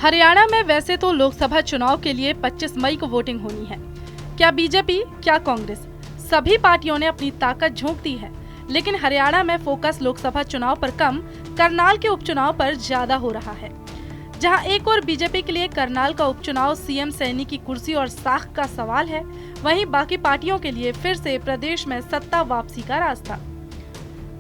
हरियाणा में वैसे तो लोकसभा चुनाव के लिए 25 मई को वोटिंग होनी है। क्या बीजेपी, क्या कांग्रेस, सभी पार्टियों ने अपनी ताकत झोंक दी है। लेकिन हरियाणा में फोकस लोकसभा चुनाव पर कम, करनाल के उपचुनाव पर ज्यादा हो रहा है। जहां एक और बीजेपी के लिए करनाल का उपचुनाव सीएम सैनी की कुर्सी और साख का सवाल है, वहीं बाकी पार्टियों के लिए फिर से प्रदेश में सत्ता वापसी का रास्ता।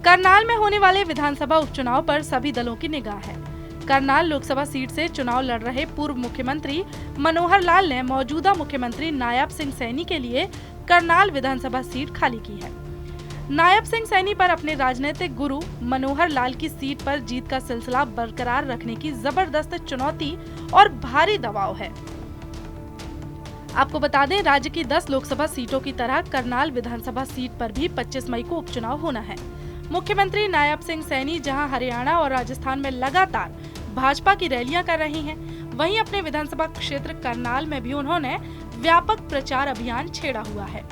करनाल में होने वाले विधानसभा उपचुनाव पर सभी दलों की निगाह है। करनाल लोकसभा सीट से चुनाव लड़ रहे पूर्व मुख्यमंत्री मनोहर लाल ने मौजूदा मुख्यमंत्री नायब सिंह सैनी के लिए करनाल विधानसभा सीट खाली की है। नायब सिंह सैनी पर अपने राजनीतिक गुरु मनोहर लाल की सीट पर जीत का सिलसिला बरकरार रखने की जबरदस्त चुनौती और भारी दबाव है। आपको बता दें, राज्य की 10 लोकसभा सीटों की तरह करनाल विधानसभा सीट पर भी 25 मई को उपचुनाव होना है। मुख्यमंत्री नायब सिंह सैनी जहां हरियाणा और राजस्थान में लगातार भाजपा की रैलियां कर रही हैं, वहीं अपने विधानसभा क्षेत्र करनाल में भी उन्होंने व्यापक प्रचार अभियान छेड़ा हुआ है।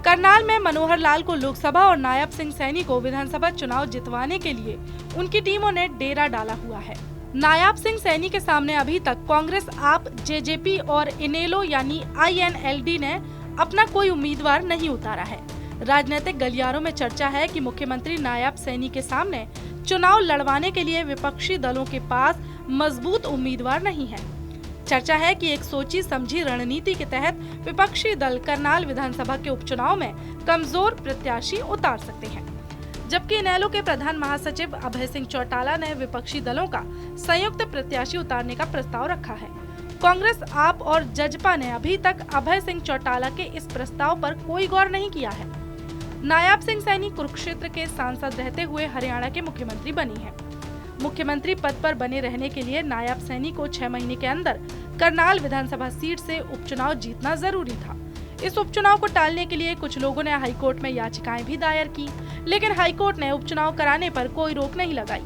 करनाल में मनोहर लाल को लोकसभा और नायब सिंह सैनी को विधानसभा चुनाव जितवाने के लिए उनकी टीमों ने डेरा डाला हुआ है। नायब सिंह सैनी के सामने अभी तक कांग्रेस, आप, जेजेपी और इनेलो यानी INLD ने अपना कोई उम्मीदवार नहीं उतारा है। राजनीतिक गलियारों में चर्चा है कि मुख्यमंत्री नायब सैनी के सामने चुनाव लड़वाने के लिए विपक्षी दलों के पास मजबूत उम्मीदवार नहीं है। चर्चा है कि एक सोची समझी रणनीति के तहत विपक्षी दल करनाल विधानसभा के उपचुनाव में कमजोर प्रत्याशी उतार सकते हैं। जबकि इनेलो के प्रधान महासचिव अभय सिंह चौटाला ने विपक्षी दलों का संयुक्त प्रत्याशी उतारने का प्रस्ताव रखा है। कांग्रेस, आप और जजपा ने अभी तक अभय सिंह चौटाला के इस प्रस्ताव पर कोई गौर नहीं किया है। नायब सिंह सैनी कुरुक्षेत्र के सांसद रहते हुए हरियाणा के मुख्यमंत्री बनी है। मुख्यमंत्री पद पर बने रहने के लिए नायब सैनी को 6 महीने के अंदर करनाल विधानसभा सीट से उपचुनाव जीतना जरूरी था। इस उपचुनाव को टालने के लिए कुछ लोगों ने हाईकोर्ट में याचिकाएं भी दायर की, लेकिन हाईकोर्ट ने उपचुनाव कराने पर कोई रोक नहीं लगाई।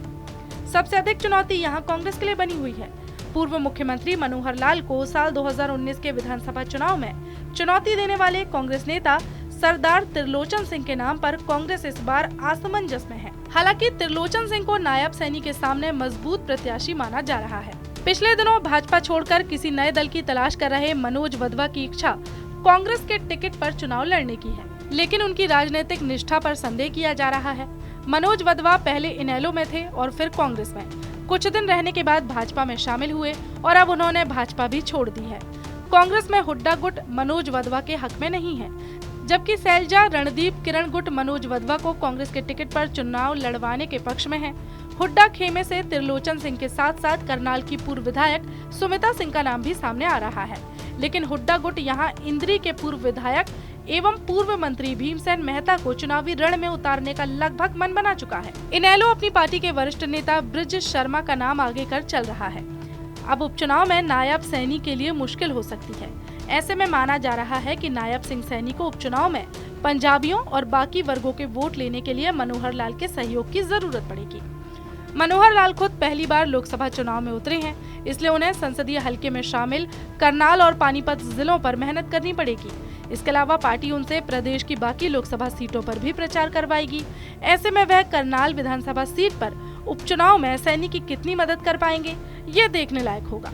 सबसे अधिक चुनौती यहाँ कांग्रेस के लिए बनी हुई है। पूर्व मुख्यमंत्री मनोहर लाल को साल 2019 के विधानसभा चुनाव में चुनौती देने वाले कांग्रेस नेता सरदार त्रिलोचन सिंह के नाम पर कांग्रेस इस बार असमंजस में है। हालांकि त्रिलोचन सिंह को नायब सैनी के सामने मजबूत प्रत्याशी माना जा रहा है। पिछले दिनों भाजपा छोड़कर किसी नए दल की तलाश कर रहे मनोज वधवा की इच्छा कांग्रेस के टिकट पर चुनाव लड़ने की है, लेकिन उनकी राजनीतिक निष्ठा पर संदेह किया जा रहा है। मनोज वधवा पहले इनेलो में थे और फिर कांग्रेस में। कुछ दिन रहने के बाद भाजपा में शामिल हुए और अब उन्होंने भाजपा भी छोड़ दी है। कांग्रेस में हुड्डा गुट मनोज वधवा के हक में नहीं है, जबकि शैलजा, रणदीप, किरण गुट मनोज वधवा को कांग्रेस के टिकट पर चुनाव लड़वाने के पक्ष में है। हुड्डा खेमे से त्रिलोचन सिंह के साथ साथ करनाल की पूर्व विधायक सुमिता सिंह का नाम भी सामने आ रहा है। लेकिन हुड्डा गुट यहाँ इंद्री के पूर्व विधायक एवं पूर्व मंत्री भीमसेन मेहता को चुनावी रण में उतारने का लगभग मन बना चुका है। इनेलो अपनी पार्टी के वरिष्ठ नेता ब्रिज शर्मा का नाम आगे कर चल रहा है। अब उपचुनाव में नायब सैनी के लिए मुश्किल हो सकती है। ऐसे में माना जा रहा है कि नायब सिंह सैनी को उपचुनाव में पंजाबियों और बाकी वर्गों के वोट लेने के लिए मनोहर लाल के सहयोग की जरूरत पड़ेगी। मनोहर लाल खुद पहली बार लोकसभा चुनाव में उतरे हैं, इसलिए उन्हें संसदीय हलके में शामिल करनाल और पानीपत जिलों पर मेहनत करनी पड़ेगी। इसके अलावा पार्टी उनसे प्रदेश की बाकी लोकसभा सीटों पर भी प्रचार करवाएगी। ऐसे में वह करनाल विधानसभा सीट पर उपचुनाव में सैनी की कितनी मदद कर पाएंगे, ये देखने लायक होगा।